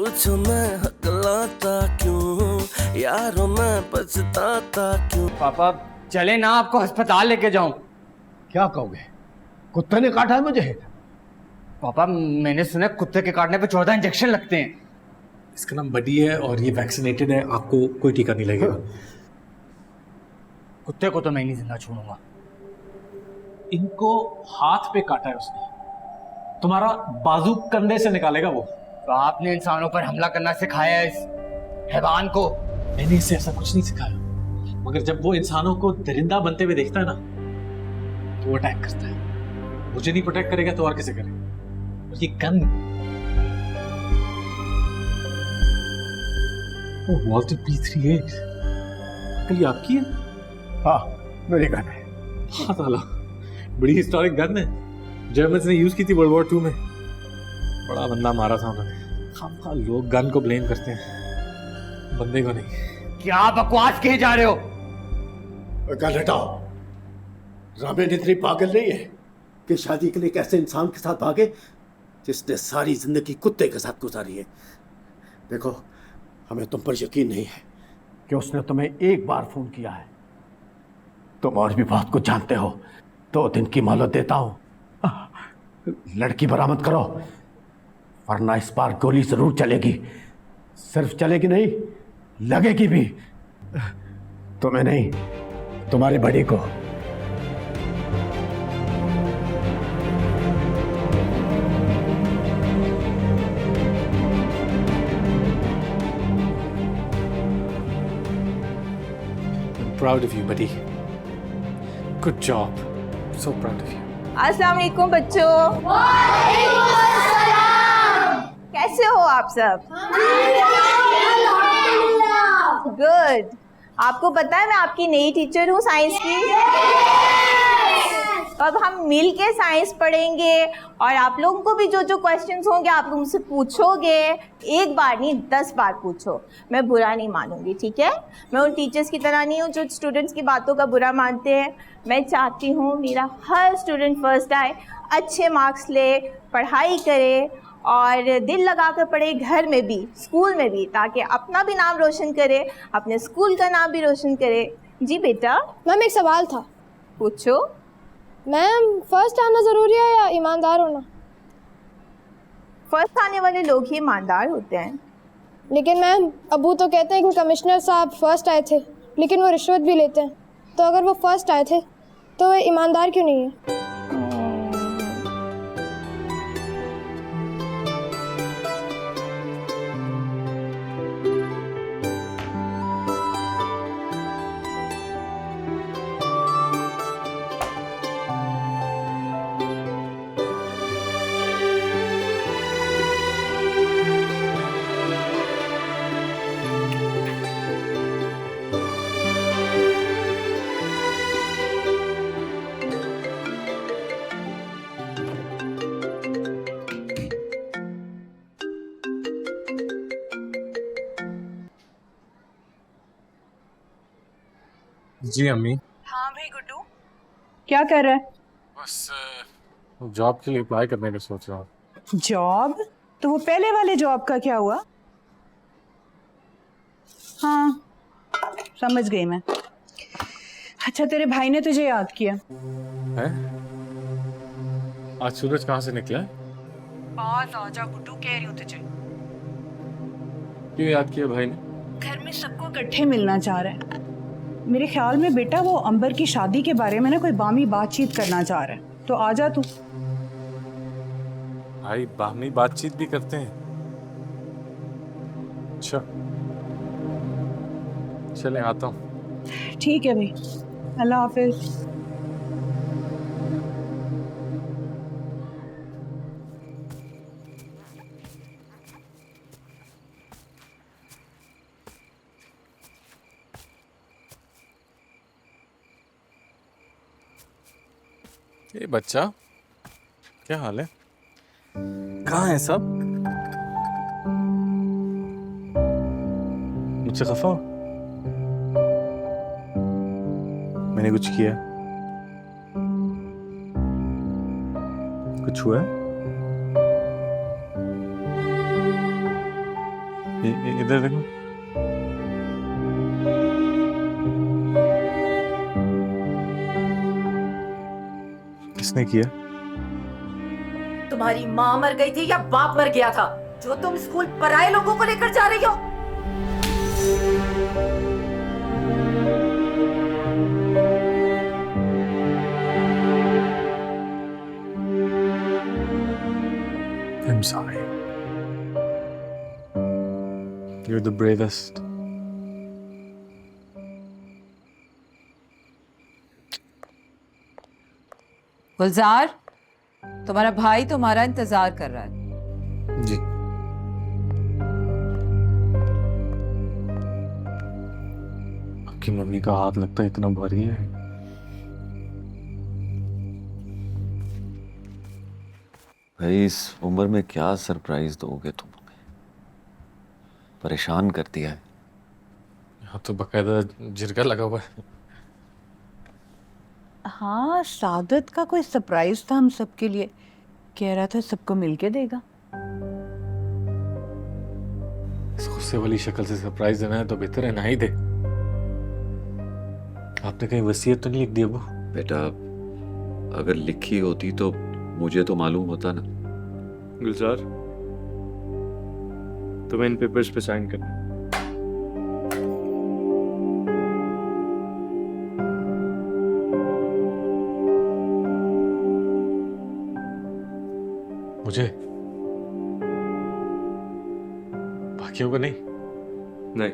पूछो मैं हकलाता क्यों, यारों मैं पछताता क्यों। पापा चले ना, आपको अस्पताल लेके जाऊं। क्या कहोगे? कुत्ते ने काटा है मुझे? पापा मैंने सुना कुत्ते के काटने पे 14 इंजेक्शन लगते हैं। इसका नाम बडी है और ये वैक्सीनेटेड है, आपको कोई टीका नहीं लगेगा। कुत्ते को तो मैं नहीं जिंदा छोड़ूंगा। इनको हाथ पे काटा है उसने, तुम्हारा बाजू कंधे से निकालेगा वो। तो आपने इंसानों पर हमला करना सिखाया है इस हैवान को। मैंने इसे ऐसा कुछ नहीं सिखाया, मगर जब वो इंसानों को दरिंदा बनते हुए देखता है ना तो वो अटैक करता है। मुझे नहीं प्रोटेक्ट करेगा तो और किसे करेगा? और ये गन वॉल्टर P38 कल आपकी है? हाँ मेरी गन है। हाँ ताला, बड़ी हिस्टोरिक गन है, जर्मन्स ने यूज की थी वर्ल्ड वॉर 2 में। बड़ा बंदा मारा था उन्होंने। खामखा लोग गन को ब्लेम करते हैं, बंदे को नहीं। क्या बकवास कहे जा रहे हो? गन हटाओ। रामेन इतनी पागल नहीं है कि शादी के लिए एक ऐसे इंसान के साथ भागे जिसने सारी जिंदगी कुत्ते के साथ गुजारी है। देखो हमें तुम पर यकीन नहीं है कि उसने तुम्हें एक बार फोन किया है। तुम और भी बहुत कुछ जानते हो। 2 दिन की मोहलत देता हूं, लड़की बरामद करो, वरना इस बार गोली जरूर चलेगी। सिर्फ चलेगी नहीं, लगेगी भी। तुम्हें नहीं, तुम्हारी बड़ी को। Proud of you, buddy. Good job. So proud of you. अस्सलाम वालेकुम बच्चों। कैसे हो आप सब? गुड। आपको पता है मैं आपकी नई टीचर हूँ साइंस की। अब हम मिल के साइंस पढ़ेंगे और आप लोगों को भी जो जो क्वेश्चंस होंगे आप लोग मुझसे पूछोगे। एक बार नहीं 10 बार पूछो, मैं बुरा नहीं मानूंगी, ठीक है? मैं उन टीचर्स की तरह नहीं हूँ जो स्टूडेंट्स की बातों का बुरा मानते हैं। मैं चाहती हूँ मेरा हर स्टूडेंट फर्स्ट आए, अच्छे मार्क्स ले, पढ़ाई करे और दिल लगा कर पढ़े, घर में भी स्कूल में भी, ताकि अपना भी नाम रोशन करे, अपने स्कूल का नाम भी रोशन करे। जी बेटा। मैम एक सवाल था। पूछो। मैम फर्स्ट आना ज़रूरी है या ईमानदार होना? फर्स्ट आने वाले लोग ही ईमानदार होते हैं। लेकिन मैम अबू तो कहते हैं कि कमिश्नर साहब फर्स्ट आए थे लेकिन वो रिश्वत भी लेते हैं, तो अगर वो फर्स्ट आए थे तो वो ईमानदार क्यों नहीं है? जी अम्मी। हाँ भाई गुड्डू, क्या कर रहा है? बस जॉब के लिए अप्लाई करने का सोच रहा हूँ। जॉब? तो वो पहले वाले जॉब का क्या हुआ? हाँ समझ गई मैं। अच्छा तेरे भाई ने तुझे याद किया है? आज सूरज कहाँ से निकला है? आज आजा गुड्डू, कह रही हूँ तुझे। क्यों याद किया भाई ने? घर में सबको इकट्ठे मिलना चाह रहा है। मेरे ख्याल में बेटा वो अंबर की शादी के बारे में ना कोई बामी बातचीत करना चाह रहा है, तो आजा तू। भाई बाहमी बातचीत भी करते हैं? अच्छा चले आता हूँ। ठीक है भाई, अल्लाह हाफिज। ये बच्चा क्या हाल है? कहाँ है सब? मुझसे खफा हो? मैंने कुछ किया? कुछ हुआ? इधर देखो। किसने किया? तुम्हारी माँ मर गई थी या बाप मर गया था जो तुम स्कूल पराए लोगों को लेकर जा रही हो? I'm sorry. You're the bravest. गुलजार, तुम्हारा भाई तुम्हारा इंतजार कर रहा है। जी। आपकी मम्मी का हाथ लगता है इतना भारी है। भाई इस उम्र में क्या सरप्राइज दोगे तुम हमें? परेशान कर दिया है। यहाँ तो बकायदा जिरगा लगा हुआ है। हाँ, सादत का कोई सरप्राइज था हम सबके लिए, कह रहा था सबको मिलके देगा। इस गुस्से वाली शक्ल से सरप्राइज देना है तो बेहतर है ना ही दे। आपने कहीं वसीयत तो नहीं लिख दी अबू? बेटा अगर लिखी होती तो मुझे तो मालूम होता ना। गुलजार, तुम्हें इन पेपर्स पे साइन करना। मुझे? बाकियों को नहीं? नहीं,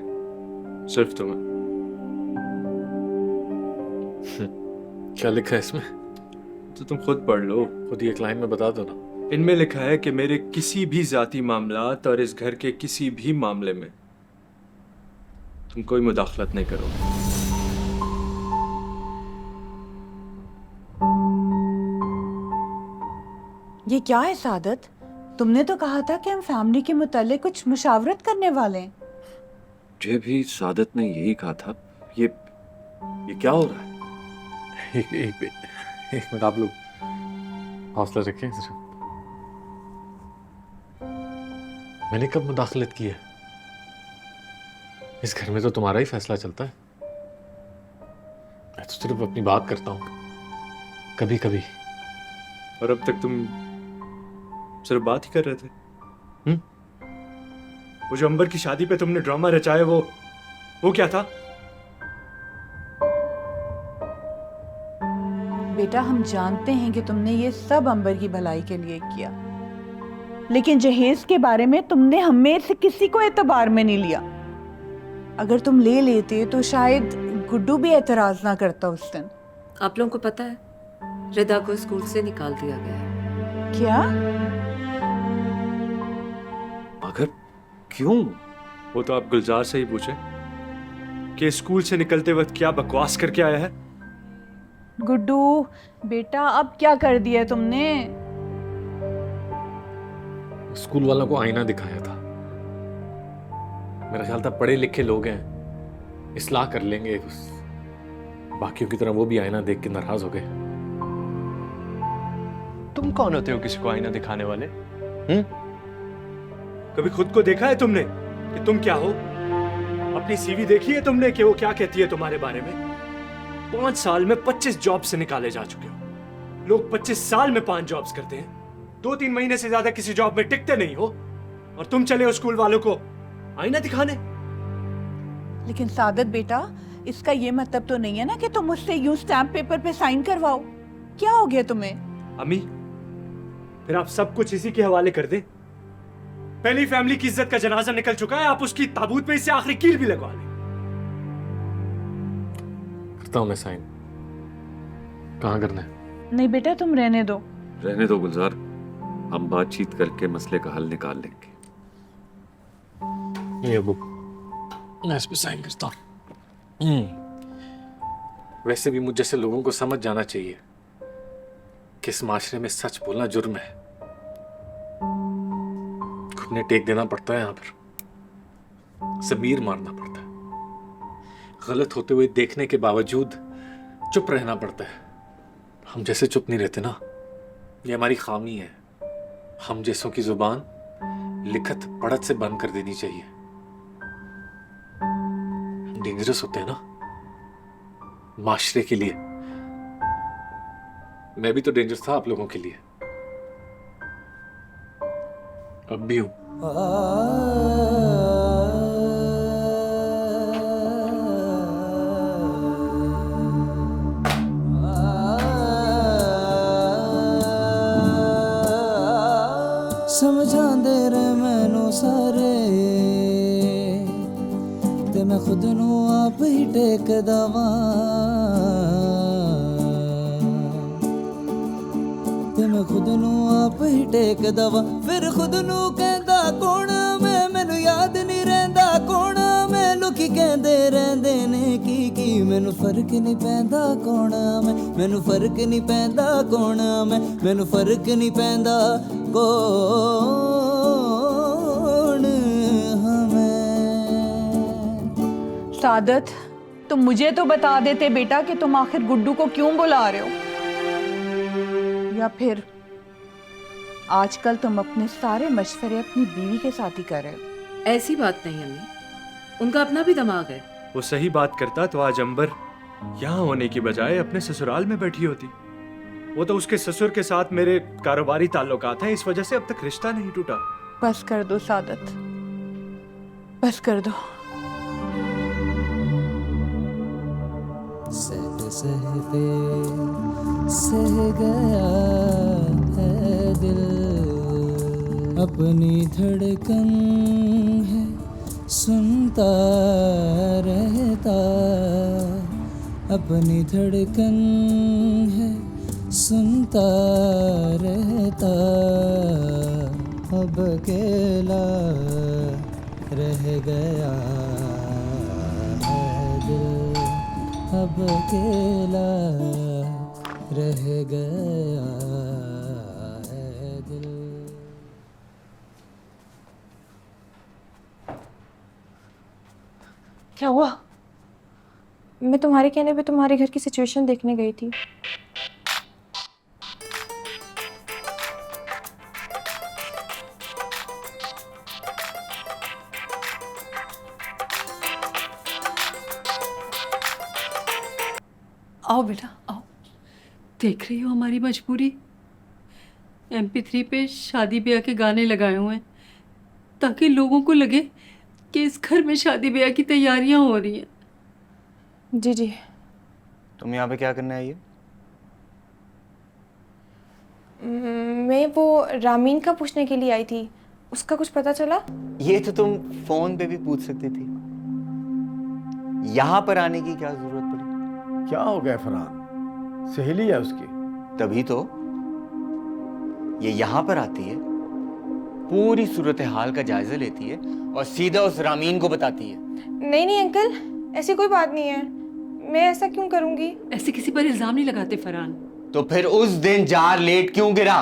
सिर्फ तुम्हें। क्या लिखा है इसमें? तो तुम खुद पढ़ लो। खुद ही एक लाइन में बता दो ना। इनमें लिखा है कि मेरे किसी भी जाती मामलात और इस घर के किसी भी मामले में तुम कोई मुदाखलत नहीं करो। ये क्या है सादत? तुमने तो कहा था कि हम फैमिली के मुताल्लिक कुछ मुशावरत करने वाले हैं। मुझे भी सादत ने यही कहा था। ये क्या हो रहा है? एक मिनट, आप लोग हौसला रखें जरा। मैंने कब मुदाखलत की है? इस घर में तो तुम्हारा ही फैसला चलता है। मैं तो सिर्फ अपनी बात करता हूँ कभी कभी। और अब तक तुम सिर्फ बात ही कर रहे थे। वो जो अंबर की शादी पे तुमने ड्रामा रचाया वो क्या था? बेटा, हम जानते हैं कि तुमने ये सब अंबर की भलाई के लिए किया, लेकिन जहेज के बारे में तुमने हमें से किसी को एतबार में नहीं लिया। अगर तुम ले लेते तो शायद गुड्डू भी एतराज ना करता उस दिन। आप लोगों को पता है, रिदा को स्कूल से निकाल दिया गया है। क्या? मगर क्यों? वो तो आप गुलजार से ही पूछे कि स्कूल से निकलते वक्त क्या बकवास करके आया है। गुड्डू बेटा, अब क्या कर दिया है तुमने? स्कूल वालों को आईना दिखाया था। मेरा ख्याल था पढ़े लिखे लोग हैं, इस्लाह कर लेंगे। बाकियों की तरह वो भी आईना देख के नाराज हो गए। तुम कौन होते हो किसी को आईना दिखाने वाले? कभी खुद को देखा है तुमने कि तुम क्या हो? अपनी सीवी देखी है तुमने कि वो क्या कहती है तुम्हारे बारे में? 5 साल में 25 जॉब से निकाले जा चुके हो। लोग 25 साल में 5 जॉब्स करते हैं, 2-3 महीने से ज्यादा किसी जॉब में टिकते नहीं हो, और तुम चले हो स्कूल वालों को आईना दिखाने। लेकिन सादत बेटा, इसका ये मतलब तो नहीं है ना कि तुम मुझसे यूं स्टैम्प पेपर पे साइन करवाओ। क्या हो गया तुम्हें? अम्मी, फिर आप सब कुछ इसी के हवाले कर दें। पहली फैमिली की इज्जत का जनाजा निकल चुका है, आप उसकी ताबूत पे इससे आखिरी कील भी लगवा लें। करता हूं मैं साइन। कहाँ करना है? नहीं बेटा, तुम रहने दो। रहने दो गुलजार, हम बातचीत करके मसले का हल निकाल लेंगे। ये बुक मैं इस पे साइन करता हूँ। वैसे भी मुझ जैसे लोगों को समझ जाना चाहिए कि इस माशरे में सच बोलना जुर्म है। घुटने टेक देना पड़ता है, यहाँ पर ज़मीर मारना पड़ता है, गलत होते हुए देखने के बावजूद चुप रहना पड़ता है। हम जैसे चुप नहीं रहते ना, ये हमारी खामी है। हम जैसों की जुबान लिखत पढ़त से बंद कर देनी चाहिए। डेंजरस होते हैं ना माशरे के लिए। मैं भी तो डेंजरस था आप लोगों के लिए, अब भी हूं। समझांदे रे मैनू सारे ते मैं खुद नू आप ही टेकदा वां, ते मैं खुद नू आप ही टेकदा वां। फिर खुद नू कहंदा कौन मैं, मैनू याद नहीं रहिंदा कौन मैं। लोकी कहंदे रहिंदे ने की मैनू फर्क नहीं पैंदा कौन मैं, मैनू फर्क नहीं पैंदा कौन मैं, मैनू फर्क नहीं पैंदा कौन हाँ मैं। सादत, तुम मुझे तो बता देते बेटा कि तुम आखिर गुड्डू को क्यों बुला रहे हो, या फिर आजकल तुम अपने सारे मशवरे अपनी बीवी के साथ ही कर रहे हो। ऐसी बात नहीं अम्मी, उनका अपना भी दिमाग है। वो सही बात करता तो आज अंबर यहाँ होने की बजाय अपने ससुराल में बैठी होती। वो तो उसके ससुर के साथ मेरे कारोबारी ताल्लुकात हैं, इस वजह से अब तक रिश्ता नहीं टूटा। बस कर दो सादत, बस कर दो। सहते सहते सह गया है दिल, अपनी धड़कन है सुनता रहता, अपनी धड़कन है सुनता रहता। अब अकेला रह गया है दिल, अब अकेला रह गया है दिल। क्या हुआ? मैं तुम्हारे कहने पे तुम्हारे घर की सिचुएशन देखने गई थी। आओ बेटा आओ, देख रही हो हमारी मजबूरी। MP3 पे शादी ब्याह के गाने लगाए हुए हैं ताकि लोगों को लगे कि इस घर में शादी ब्याह की तैयारियां हो रही हैं। जी जी। तुम यहाँ पे क्या करने आई है? मैं वो रामीन का पूछने के लिए आई थी, उसका कुछ पता चला? ये तो तुम फोन पे भी पूछ सकती थी, यहाँ पर आने की क्या जरूरत पड़ी? क्या हो गया फरहान, सहेली है उसकी? तभी तो ये यहाँ पर आती है, पूरी सूरत हाल का जायजा लेती है और सीधा उस रामीन को बताती है। नहीं नहीं अंकल, ऐसी कोई बात नहीं है, मैं ऐसा क्यों करूंगी? ऐसे किसी पर इल्जाम नहीं लगाते फरहान। तो फिर उस दिन जार लेट क्यों गिरा?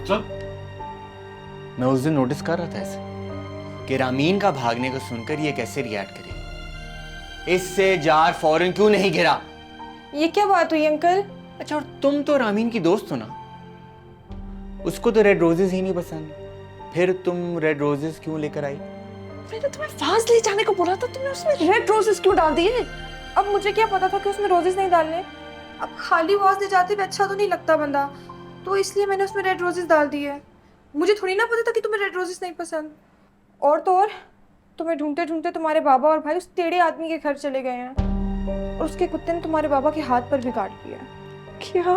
चल, मैं उस दिन नोटिस कर रहा था ऐसे कि रामीन का भागने को सुनकर ये कैसे रिएक्ट करेगी। इससे जार फौरन क्यों नहीं गिरा? ये क्या बात हुई अंकल? अच्छा, और तुम तो रामीन की दोस्त हो ना, उसको तो रेड रोजेस ही नहीं पसंद, फिर तुम रेड रोजेस क्यों लेकर आई? मैंने तुम्हें वाज ले जाने को बोला था, तुमने उसमें रेड रोजेस क्यों डाल दिए? अब मुझे क्या पता था कि उसमें रोजेस नहीं डालने। अब खाली वाज ले जाते हुए अच्छा तो नहीं लगता बंदा, तो इसलिए मैंने उसमें रेड रोजेस डाल दिए। मुझे थोड़ी ना पता था कि तुम्हें रेड रोजेस नहीं पसंद। और तो और तुम्हें ढूंढते ढूंढते तुम्हारे बाबा और भाई उस टेढ़े आदमी के घर चले गए हैं, और उसके कुत्ते ने तुम्हारे बाबा के हाथ पर भी काट दिया। क्या?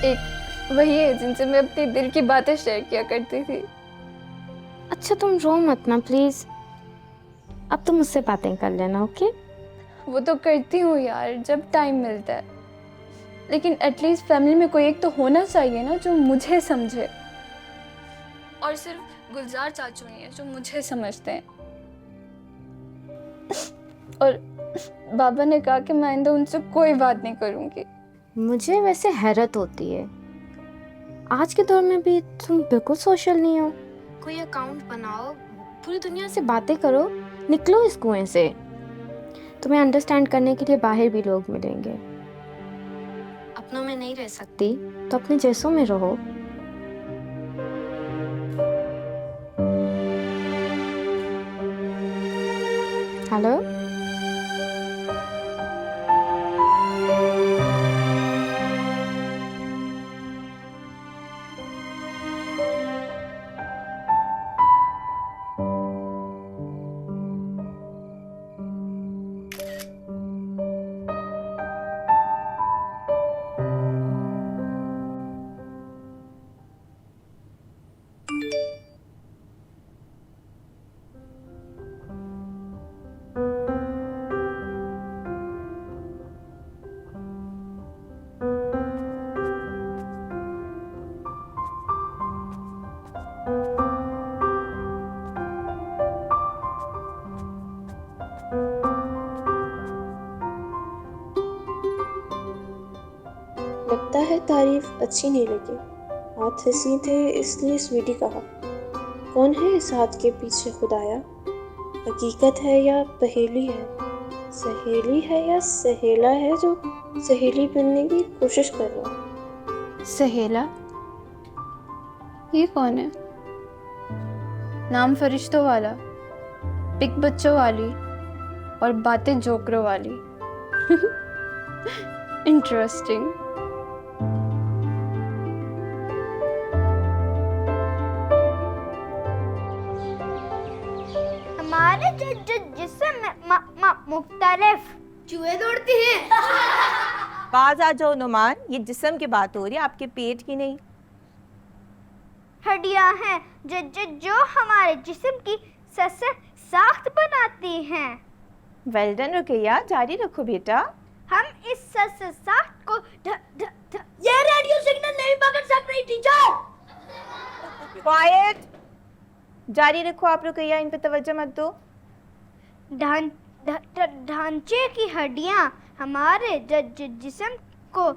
एक वही है जिनसे मैं अपने दिल की बातें शेयर किया करती थी। अच्छा तुम रो मत ना प्लीज, अब तुम मुझसे बातें कर लेना, ओके? वो तो करती हूँ यार जब टाइम मिलता है, लेकिन एटलीस्ट फैमिली में कोई एक तो होना चाहिए ना जो मुझे समझे। और सिर्फ गुलजार चाचू ही है जो मुझे समझते हैं। और बाबा ने कहा कि मैं आइंदा उनसे कोई बात नहीं करूँगी। मुझे वैसे हैरत होती है, आज के दौर में भी तुम बिल्कुल सोशल नहीं हो। कोई अकाउंट बनाओ, पूरी दुनिया से बातें करो, निकलो इस कुएं से। तुम्हें अंडरस्टैंड करने के लिए बाहर भी लोग मिलेंगे। अपनों में नहीं रह सकती तो अपने जैसों में रहो। हेलो। लगता है तारीफ अच्छी नहीं लगी। हाथ हंसी थे इसलिए स्वीटी कहा, कौन है इस हाथ के पीछे खुदाया? हकीकत है या पहेली है? सहेली है या सहेला है जो सहेली बनने की कोशिश कर रहा? सहेला? ये कौन है? नाम फरिश्तों वाला, पिक बच्चों वाली और बातें जोकरों वाली। इंटरेस्टिंग। हमारे जिस्म मुख्तलिफ चूहे दौड़ती हैं। बाज आ जाओ नुमान, ये जिस्म की बात हो रही है, आपके पेट की नहीं। हड्डियां हैं जो हमारे जिस्म की साख्त बनाती हैं। वेल डन रुकैया, जारी रखो बेटा। हम इस साख्त को ये रेडियो सिग्नल नहीं पकड़ सक रही टीचर। क्वाइट, जारी रखो आप रुकैया, इन पे तवज्जो मत दो। ढांचे की हड्डियां हमारे जिस्म को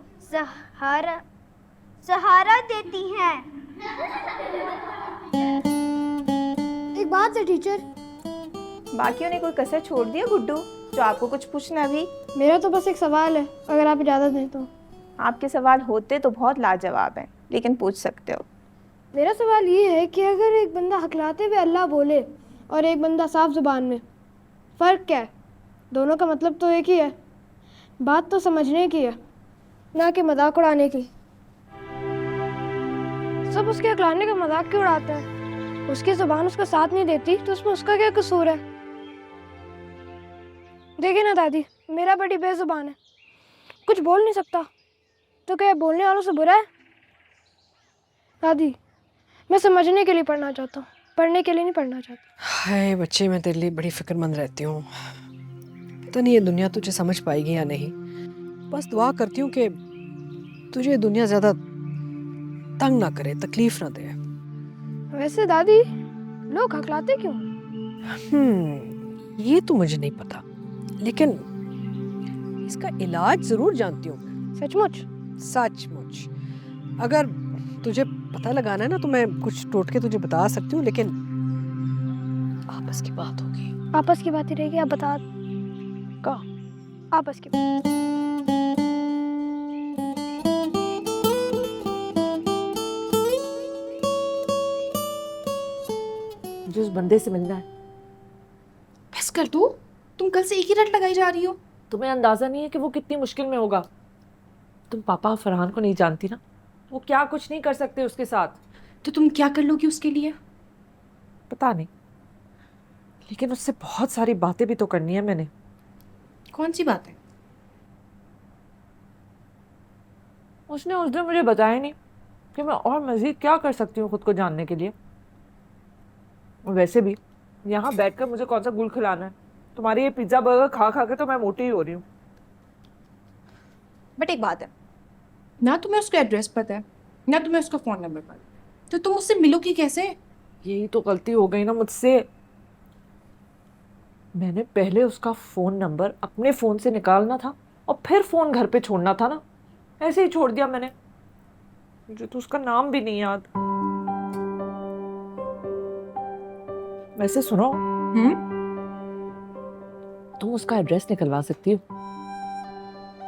सहारा देती हैं। एक बात है टीचर, बाकियों ने कोई कसर छोड़ दिया गुड्डू जो आपको कुछ पूछना भी? मेरा तो बस एक सवाल है, अगर आप इजाज़त दें तो। आपके सवाल होते तो बहुत लाजवाब हैं, लेकिन पूछ सकते हो। मेरा सवाल ये है कि अगर एक बंदा हकलाते हुए अल्लाह बोले और एक बंदा साफ जुबान में, फ़र्क क्या है? दोनों का मतलब तो एक ही है। बात तो समझने की है, ना कि मजाक उड़ाने की। सब उसके हकलाने का मजाक क्यों उड़ाते हैं? उसकी जुबान उसका साथ नहीं देती तो उसमें उसका क्या कसूर है? देखिए ना दादी, मेरा बड़ी बेजुबान है, कुछ बोल नहीं सकता, तो क्या बोलने वालों से बुरा है? दादी, मैं समझने के लिए पढ़ना चाहता हूँ, पढ़ने के लिए नहीं पढ़ना चाहता। हाय बच्चे, मैं तेरे लिए बड़ी फिक्रमंद रहती हूँ। पता नहीं ये दुनिया तुझे समझ पाएगी या नहीं। बस दुआ करती हूँ कि तुझे ये दुनिया ज़्यादा तंग ना करे, तकलीफ ना दे। वैसे दादी, लोग हकलाते क्यों? ये तो मुझे नहीं पता, लेकिन इसका इलाज ज़रूर जानती हूँ मैं। सचमुच? सचमुच। अगर तुझे पता लगाना है ना तो मैं कुछ टोटके तुझे बता सकती हूँ, लेकिन आपस की बात होगी। आपस की बात ही रहेगी, आप बता। का आपस की बात। मुझे उस बंदे से मिलना है। बस कर दो, तुम कल से एक ही रट लगाई जा रही हो। तुम्हें अंदाजा नहीं है कि वो कितनी मुश्किल में होगा। तुम पापा फरहान को नहीं जानती ना, वो क्या कुछ नहीं कर सकते उसके साथ। तो तुम क्या कर लोगी उसके लिए? पता नहीं, लेकिन उससे बहुत सारी बातें भी तो करनी है मैंने। कौन सी बात है? उसने उस दिन मुझे बताया नहीं कि मैं और मजीद क्या कर सकती हूँ खुद को जानने के लिए। वैसे भी यहाँ बैठकर मुझे कौन सा गुल खिलाना है? तुम्हारे ये पिज्जा बर्गर खा खा के तो मैं मोटी ही हो रही हूँ। बट एक बात है, ना तुम्हें उसका एड्रेस पता है, ना तुम्हें उसका फ़ोन नंबर पता है, तो तुम उससे मिलोगी कैसे? यही तो गलती हो गई ना मुझसे। मैंने पहले उसका फ़ोन नंबर अपने फ़ोन से निकालना था और फिर फ़ोन घर पे छोड़ना था ना, ऐसे ही छोड़ दिया मैंने। मुझे तो उसका नाम भी नहीं याद। वैसे सुनो, तुम उसका एड्रेस निकलवा सकती हो?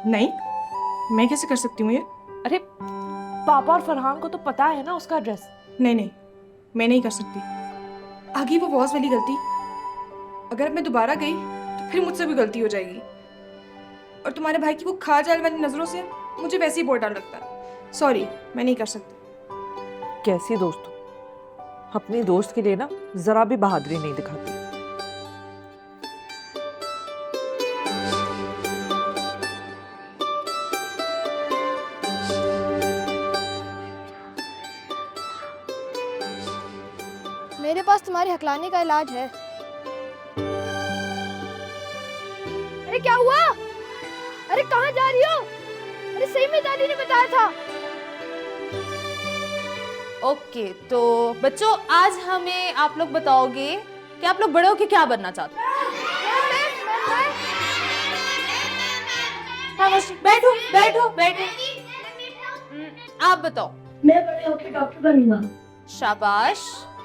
नहीं, मैं कैसे कर सकती हूँ ये? अरे पापा और फरहान को तो पता है ना उसका एड्रेस। नहीं नहीं, मैं नहीं कर सकती। आगे वो वॉज वाली गलती, अगर मैं दोबारा गई तो फिर मुझसे भी गलती हो जाएगी। और तुम्हारे भाई की वो खा जाल वाली नजरों से मुझे वैसे ही बहुत डर लगता है। सॉरी, मैं नहीं कर सकती। कैसी दोस्त हो? अपने दोस्त के लिए ना जरा भी बहादुरी नहीं दिखाती। मेरे पास तुम्हारे हकलाने का इलाज है। अरे क्या हुआ? अरे कहाँ जा रही हो? अरे सही में दादी ने बताया था। ओके, तो बच्चों आज हमें आप लोग बताओगे कि आप लोग बड़े होके क्या बनना चाहते हो। बैठो बैठो बैठो। आप बताओ। मैं बड़े होकर डॉक्टर बनूंगा। शाबाश।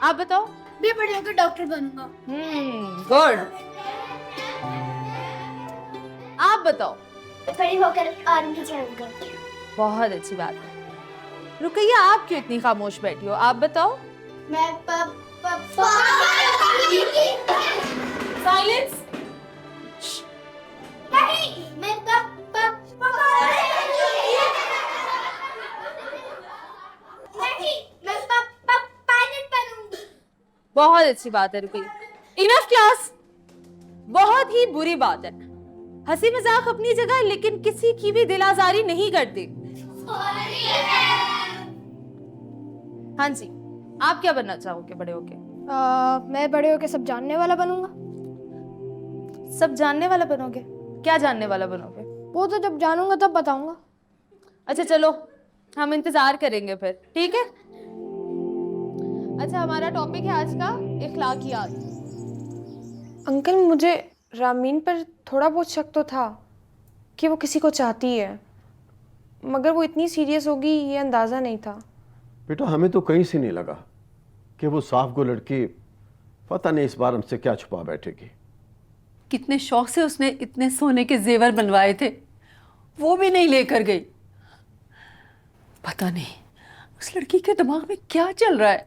आप बताओ। मैं बड़े होकर डॉक्टर बनूंगा। गुड। आप बताओ। बड़े होकर आर्मी ज्वाइन करूंगा। बहुत अच्छी बात है। रुकैया, आप क्यों इतनी खामोश बैठी हो? आप बताओ। मैं साइलेंस। नहीं, मैं पायलट बनूंगी। बहुत अच्छी बात है। Ruqaiya, enough class. बहुत ही बुरी बात है। हंसी मजाक अपनी जगह, लेकिन किसी की भी दिल आजारी नहीं करती। हाँ जी, आप क्या बनना चाहोगे बड़े होके? मैं बड़े होके सब जानने वाला बनूंगा। सब जानने वाला बनोगे? क्या जानने वाला बनोगे? वो तो जब जानूंगा तब बताऊंगा। अच्छा चलो, हम इंतजार करेंगे फिर, ठीक है? अच्छा, हमारा टॉपिक है आज का इखलाकियात। अंकल, मुझे रामीन पर थोड़ा बहुत शक तो था कि वो किसी को चाहती है, मगर वो इतनी सीरियस होगी ये अंदाज़ा नहीं था। बेटा, हमें तो कहीं से नहीं लगा कि वो साफ गो लड़की पता नहीं इस बार हमसे क्या छुपा बैठेगी। कितने शौक से उसने इतने सोने के जेवर बनवाए थे, वो भी नहीं लेकर गई। पता नहीं उस लड़की के दिमाग में क्या चल रहा है।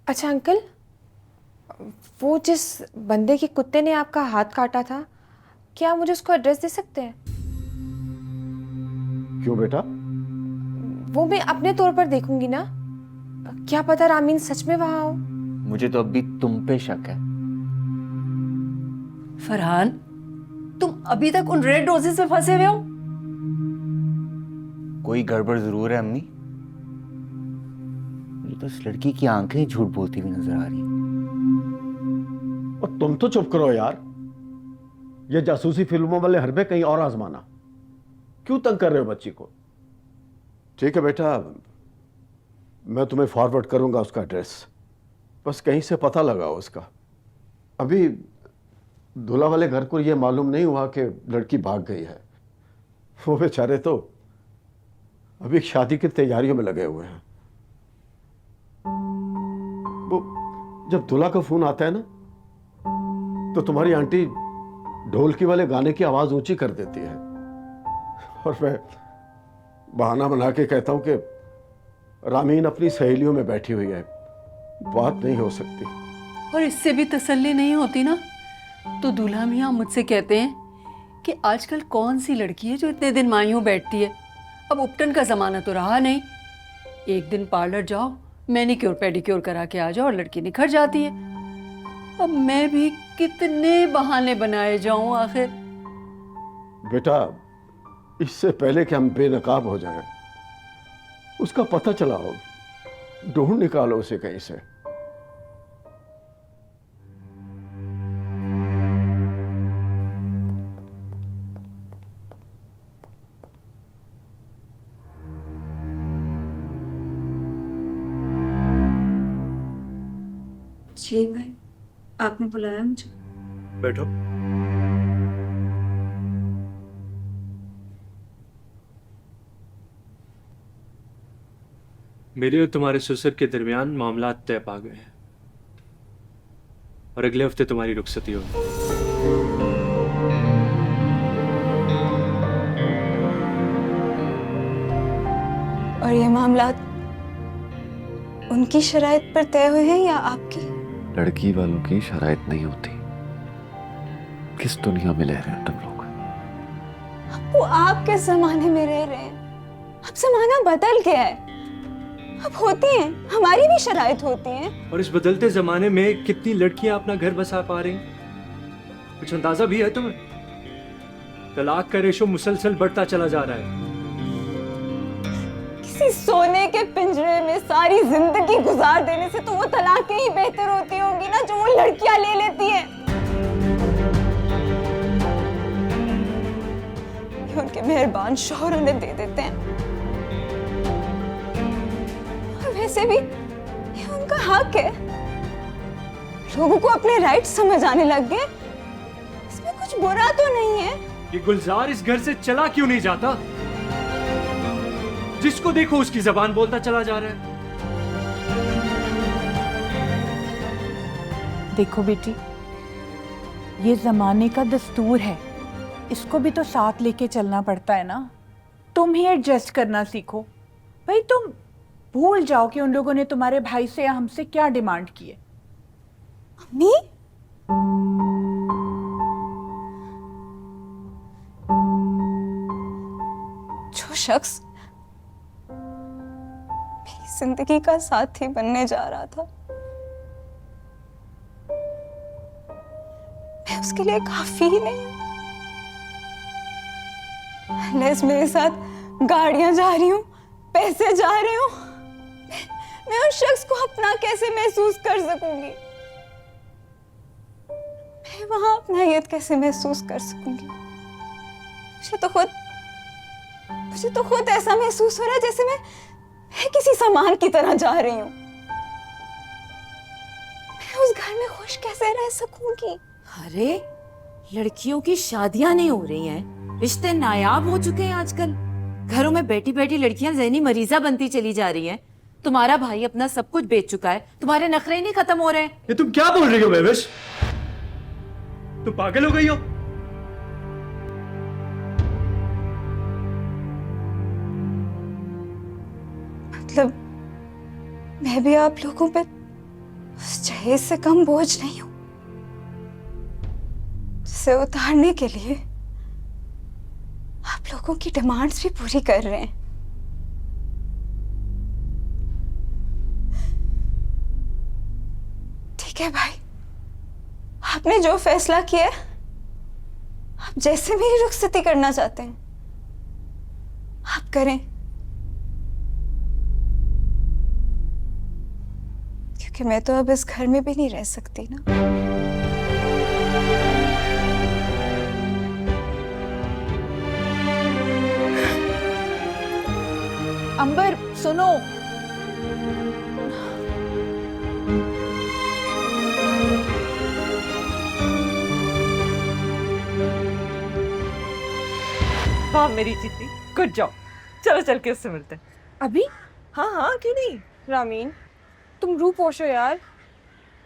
अच्छा अंकल, वो जिस बंदे के कुत्ते ने आपका हाथ काटा था, क्या आप मुझे उसको एड्रेस दे सकते हैं? क्यों बेटा? वो मैं अपने तौर पर देखूंगी ना, क्या पता रामीन सच में वहां हो। मुझे तो अभी तुम पे शक है। फरहान, तुम अभी तक उन रेड रोजेस में फंसे हुए हो। कोई गड़बड़ जरूर है अम्मी। मुझे तो इस लड़की की आंखें झूठ बोलती हुई नजर आ रही हैं। और तुम तो चुप करो यार। ये जासूसी फिल्मों वाले हरबे कहीं और आजमाना। क्यों तंग कर रहे हो बच्ची को? ठीक है बेटा, मैं तुम्हें फॉरवर्ड करूंगा उसका एड्रेस। बस कहीं से पता लगाओ उसका। अभी दूल्हा वाले घर को यह मालूम नहीं हुआ कि लड़की भाग गई है। वो बेचारे तो अभी शादी की तैयारियों में लगे हुए हैं। वो जब दूल्हा का फोन आता है ना, तो तुम्हारी आंटी ढोलकी वाले गाने की आवाज ऊंची कर देती है और मैं बहाना बना के कहता हूं कि रामीन अपनी सहेलियों में बैठी हुई है, बात नहीं हो सकती। और इससे भी तसल्ली नहीं होती ना, तो दूल्हा मियाँ मुझसे कहते हैं कि आजकल कौन सी लड़की है जो इतने दिन मायूं बैठती है। अब उपटन का ज़माना तो रहा नहीं। एक दिन पार्लर जाओ, मैनिक्योर पेडिक्योर करा के आ जाओ और लड़की निखर जाती है। अब मैं भी कितने बहाने बनाए जाऊं आखिर। बेटा, इससे पहले कि हम बेनकाब हो जाएं, उसका पता चलाओ, ढूंढ निकालो उसे कहीं से। जी भाई, आपने बुलाया मुझे? बैठो। मेरे और तुम्हारे ससुर के दरमियान मामला तय पा गए हैं और अगले हफ्ते तुम्हारी रुखसती होगी। और ये मामला उनकी शराइत पर तय हुए हैं या आपकी? लड़की वालों की शराइत नहीं होती, किस दुनिया में रह रहे हैं तुम लोग? वो आपके जमाने में रह रहे हैं। अब जमाना बदल गया है। अब होती हैं, हमारी भी शराइत होती हैं। और इस बदलते जमाने में कितनी लड़कियां अपना घर बसा पा रही हैं? कुछ अंदाजा भी है तुम्हें? तलाक का रेशो मुसलसल बढ़ता चला जा रहा है। किसी सोने के पिंजरे में सारी जिंदगी गुजार देने से तो वो तलाकें ही बेहतर होती होंगी ना, जो वो लड़कियां ले लेती हैं। ये उनके मेहरबान शौहर उन्हें दे देते हैं। और वैसे भी ये उनका हक है। लोगों को अपने राइट समझ आने लग गए, इसमें कुछ बुरा तो नहीं है। ये गुलजार इस घर से चला क्यों नहीं जाता? जिसको देखो उसकी जबान बोलता चला जा रहा है। देखो बेटी, ये जमाने का दस्तूर है, इसको भी तो साथ लेके चलना पड़ता है ना। तुम ही एडजस्ट करना सीखो। भाई तुम भूल जाओ कि उन लोगों ने तुम्हारे भाई से या हमसे क्या डिमांड की है। अम्मी, जो शख्स मेरी जिंदगी का साथी बनने जा रहा था, मैं उसके लिए काफी ही नहीं हूं। अनलेस मेरे साथ गाड़ियां जा रही हूं, पैसे जा रहे हूं, मैं उस शख्स को अपना कैसे महसूस कर सकूंगी? मैं वहां अपनायत कैसे महसूस कर सकूंगी? मुझे तो खुद ऐसा महसूस हो रहा है जैसे मैं किसी सामान की तरह जा रही हूं। मैं उस घर में खुश कैसे रह सकूंगी? अरे लड़कियों की शादियां नहीं हो रही हैं, रिश्ते नायाब हो चुके हैं आजकल। घरों में बैठी बैठी लड़कियां ज़हनी मरीजा बनती चली जा रही हैं। तुम्हारा भाई अपना सब कुछ बेच चुका है, तुम्हारे नखरे ही नहीं खत्म हो रहे हैं। ये तुम क्या बोल रही हो बेविश? तुम पागल हो गई हो? मतलब मैं भी आप लोगों पे उस जहेज से कम बोझ नहीं हूं, जिसे उतारने के लिए आप लोगों की डिमांड्स भी पूरी कर रहे हैं। ठीक है भाई, आपने जो फैसला किया, आप जैसे मेरी रुखसती करना चाहते हैं आप करें, क्योंकि मैं तो अब इस घर में भी नहीं रह सकती ना। अंबर सुनो, हाँ मेरी चिट्टी, गुड जॉब। चलो चल के उससे मिलते हैं। अभी? हाँ हाँ, क्यों नहीं। रामीन, तुम रूह पोषो यार।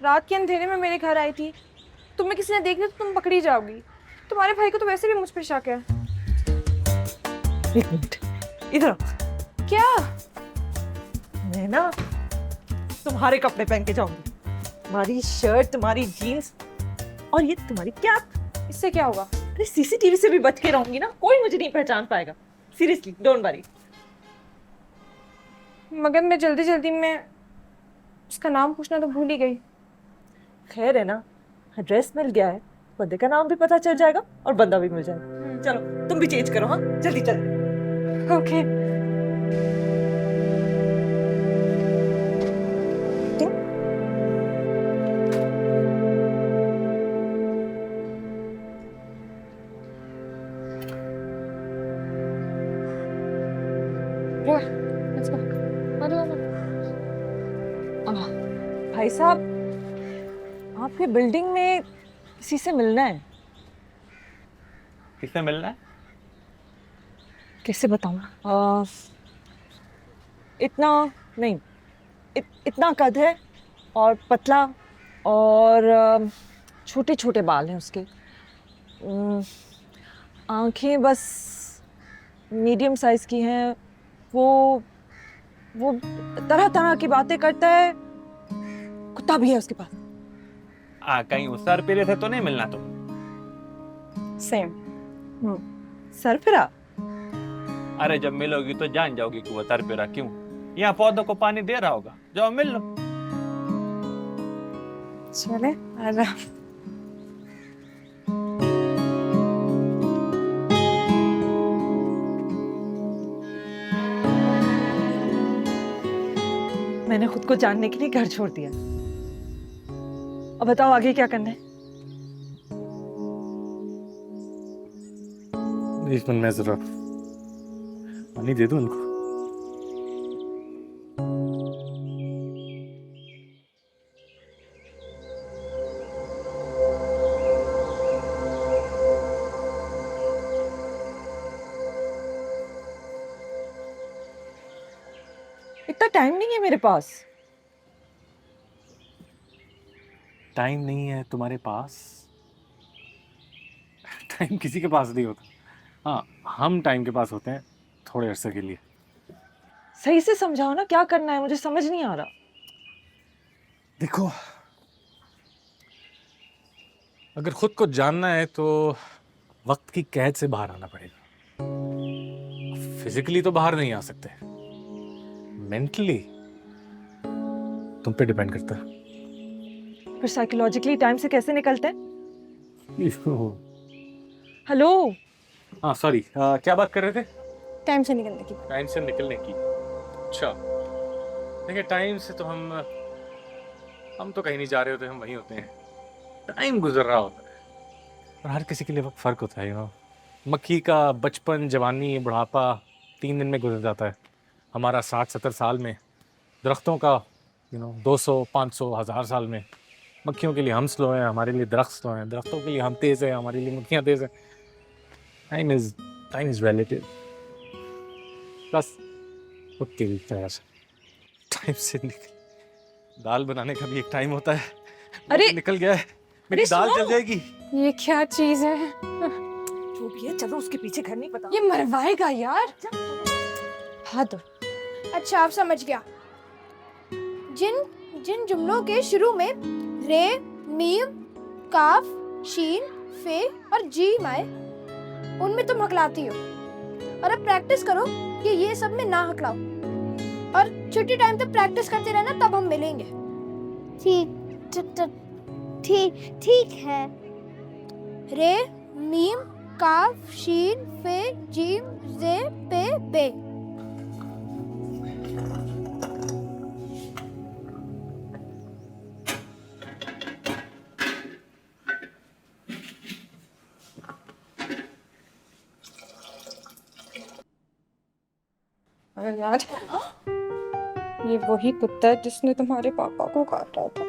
रात के अंधेरे में मेरे घर आई थी, तुम्हें किसी ने देख लिया तो तुम पकड़ी जाओगी। तुम्हारे भाई को तो वैसे भी मुझ पर शक है। एक मिनट, इधर आओ। क्या? मैं ना तुम्हारे कपड़े पहन के जाऊंगी, तुम्हारी शर्ट, तुम्हारी जीन्स और ये तुम्हारी कैप। इससे क्या होगा? अरे सीसीटीवी से भी बच के रहूंगी ना, कोई मुझे नहीं पहचान पाएगा। Seriously, don't worry. मगर मैं जल्दी जल्दी में उसका नाम पूछना तो भूल ही गई। खैर है ना, एड्रेस मिल गया है, बंदे का नाम भी पता चल जाएगा और बंदा भी मिल जाएगा। चलो तुम भी चेंज करो। हाँ जल्दी चलो। ओके। भाई साहब, आपके बिल्डिंग में किसी से मिलना है। किससे मिलना है? कैसे बताऊं? इतना नहीं, इतना कद है और पतला और छोटे छोटे बाल हैं उसके। आंखें बस मीडियम साइज की हैं। वो तरह तरह की बातें करता है। कुत्ता भी है उसके पास। कहीं उस सर पेरे से तो नहीं मिलना? तो सेम। सर फिरा? अरे जब मिलोगी तो जान जाओगी कि वो तरपेरा क्यों। यहाँ पौधों को पानी दे रहा होगा, जाओ मिल लो। चले आजा। मैंने खुद को जानने के लिए घर छोड़ दिया। अब बताओ आगे क्या करना है? मैं जरा पानी दे दूं उनको। इतना टाइम नहीं है मेरे पास। टाइम नहीं है तुम्हारे पास? टाइम किसी के पास नहीं होता। हाँ, हम टाइम के पास होते हैं थोड़े अरसे के लिए। सही से समझाओ ना, क्या करना है, मुझे समझ नहीं आ रहा। देखो, अगर खुद को जानना है तो वक्त की कैद से बाहर आना पड़ेगा। फिजिकली तो बाहर नहीं आ सकते, मेंटली तुम पे डिपेंड करता है। फिर साइकोलॉजिकली टाइम से कैसे निकलते हैं? हेलो। हाँ सॉरी, क्या बात कर रहे थे? टाइम से निकलने की। टाइम से निकलने की। अच्छा, देखिए टाइम से तो हम तो कहीं नहीं जा रहे होते, हम वहीं होते हैं। टाइम गुजर रहा होता है और हर किसी के लिए वक्त फर्क होता है। मक्खी का बचपन, जवानी, बुढ़ापा 3 दिन में गुजर जाता है। हमारा 60-70 साल में, दरख्तों का 200, 500, 1000 साल में। मक्खियों के लिए हम स्लो हैं, हमारे लिए दरख्त स्लो हैं। दरख्तों के लिए हम तेज़ हैं, हमारे लिए मक्खियाँ तेज़ हैं। Time is relative. बस कुत्ते की तरह से टाइम से निकल। दाल बनाने का भी एक टाइम होता है। अरे निकल गया है, मेरी दाल जल जाएगी। ये क्या चीज है? जो भी है, चलो उसके पीछे घर नहीं पता। ये मरवाएगा यार। हाँ तो अच्छा, आप समझ गया। जिन जिन जुमलों के शुरू में रे, मीम, काफ, शीन, फे और जीम आए, उनमें तुम हकलाती हो। और अब प्रैक्टिस करो कि ये सब में ना हकलाओ। और छुट्टी टाइम तक प्रैक्टिस करते रहना, तब हम मिलेंगे। ठीक है। रे, मीम, काफ, शीन, फे, जीम, जे, पे, बे। अरे यार, ये वही कुत्ता है जिसने तुम्हारे पापा को काटा था।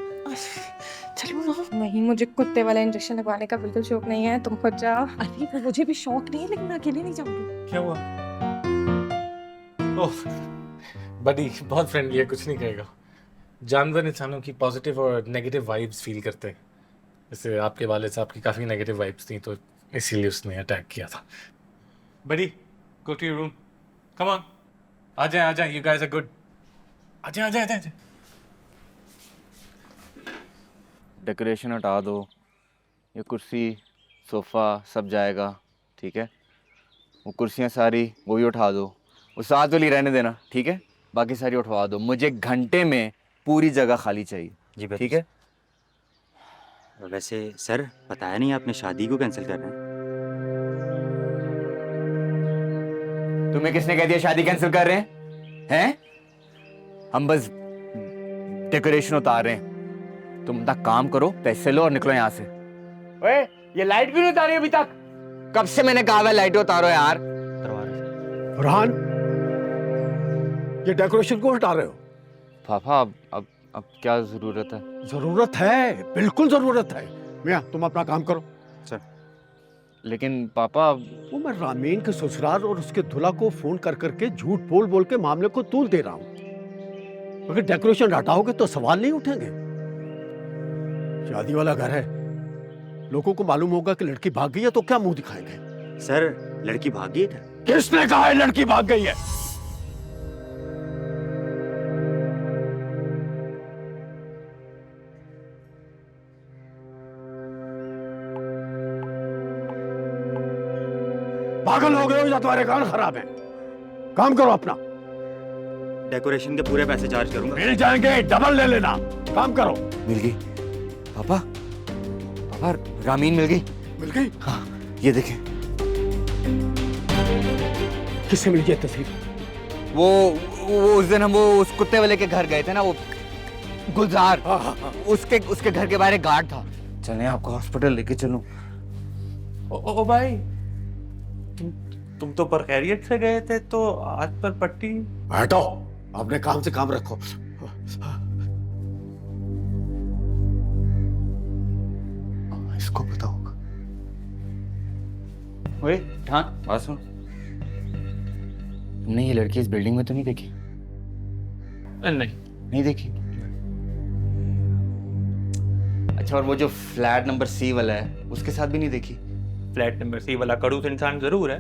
चलो ना। नहीं, मुझे कुत्ते वाला इंजेक्शन लगवाने का बिल्कुल शौक नहीं है, तुम खुद जाओ। अरे मुझे भी शौक नहीं है, लेकिन मैं अकेले नहीं जाऊंगी। क्या हुआ? ओह बडी बहुत फ्रेंडली है, कुछ नहीं कहेगा। जानवर इंसानों की पॉजिटिव और नेगेटिव वाइब्स फील करते हैं। जैसे आपके वाले साहब की काफ़ी नेगेटिव वाइब्स थी, तो इसीलिए उसने अटैक किया था। Buddy, go to your room, come on, आ जाए, यू गाइस आर गुड। आ जाए। डेकोरेशन हटा दो, ये कुर्सी, सोफ़ा सब जाएगा, ठीक है? वो कुर्सियाँ सारी वो भी उठा दो। वो साथ वाली रहने देना, ठीक है? बाकी सारी उठवा दो। मुझे घंटे में पूरी जगह खाली चाहिए। जी बस। ठीक है? वैसे सर, बताया नहीं आपने शादी को कैंसिल कर रहे हैं? तुम्हें किसने कह दिया शादी कैंसिल कर रहे हैं? हैं? हम बस डेकोरेशन उतार रहे हैं। तुम अपना काम करो, पैसे लो और निकलो यहाँ से। ओए, ये लाइट क्यों नहीं उतारी अभी तक? कब से मैंने कहा है लाइट उतारो यार। फरहान, ये डेकोरेशन क्यों हटा रहे हो? पापा, अब क्या जरूरत है? जरूरत है, बिल्कुल जरूरत है। मियां, तुम अपना काम करो। सर, लेकिन पापा, वो मैं रामीन के ससुराल और उसके दूल्हा को फोन कर करके झूठ बोल के मामले को तूल दे रहा हूँ। अगर डेकोरेशन हटाओगे तो सवाल नहीं उठेंगे। शादी वाला घर है, लोगों को मालूम होगा कि लड़की भाग गई है, तो क्या मुंह दिखाएंगे? सर, लड़की भाग गई है? किसने कहा है लड़की भाग गई है? पागल हो गए हो या तुम्हारे कान खराब है? काम करो अपना। डेकोरेशन के पूरे पैसे चार्ज करूंगा। मिल जाएंगे, डबल ले लेना। काम करो। मिल गई पापा, पापा रामीन मिल गई। मिल गई? हाँ ये देखें। किससे मिल गई तस्वीर? वो उस दिन हम वो उस कुत्ते वाले के घर गए थे ना, वो गुलजार। उसके घर के बाहर एक गार्ड था। चलें आपको हॉस्पिटल लेके चलूं। ओ भाई, तुम तो पर खैरियत से गए थे, तो हाथ पर पट्टी। बैठो, अपने काम से काम रखो। इसको पता होगा। ओए ठान, बात सुन। तुमने ये लड़की इस बिल्डिंग में तो नहीं देखी? नहीं देखी। अच्छा, और वो जो फ्लैट नंबर सी वाला है उसके साथ भी नहीं देखी? फ्लैट नंबर सी वाला खड़ूस इंसान जरूर है,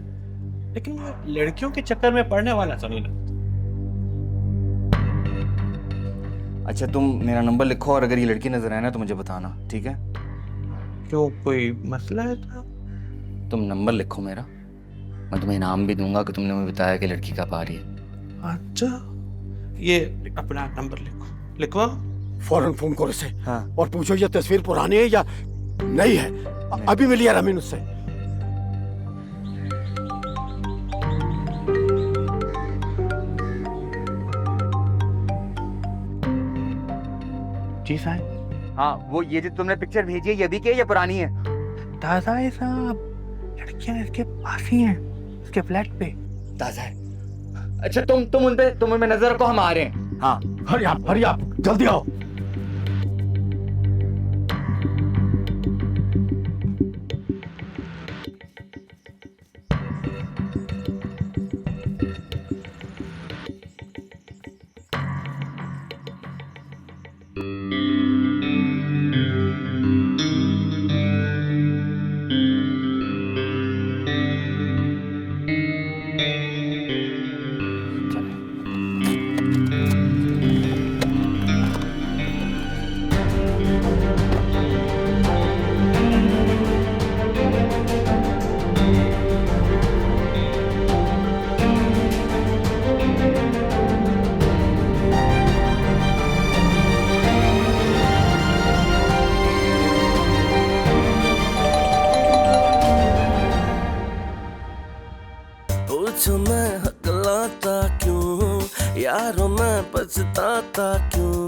लेकिन वो लड़कियों के चक्कर में पड़ने वाला तो नहीं लगता। अच्छा, तुम मेरा नंबर लिखो और अगर ये लड़की नजर आए ना तो मुझे बताना, ठीक है? क्यों, कोई मसला है था? तुम नंबर लिखो मेरा, मैं तुम्हें इनाम भी दूंगा कि तुमने मुझे बताया कि लड़की कब आ रही है। अच्छा, ये अपना नंबर लिखवा। फौरन फोन करो इसे। हाँ। और पूछो ये तस्वीर पुरानी है या नई है। अभी मिली है रामीन उससे। जी साहब। हाँ, वो ये जो तुमने पिक्चर भेजी है ये भी क्या, ये पुरानी है? ताजा है साहब, लड़कियां इसके पास ही हैं, इसके फ्लैट पे। ताजा है? अच्छा, तुम उन पे नजर रखो, हम आ रहे हैं। हाँ, हरी आप जल्दी आओ। पूछो मैं हकलाता क्यों, यारों मैं पछताता क्यों,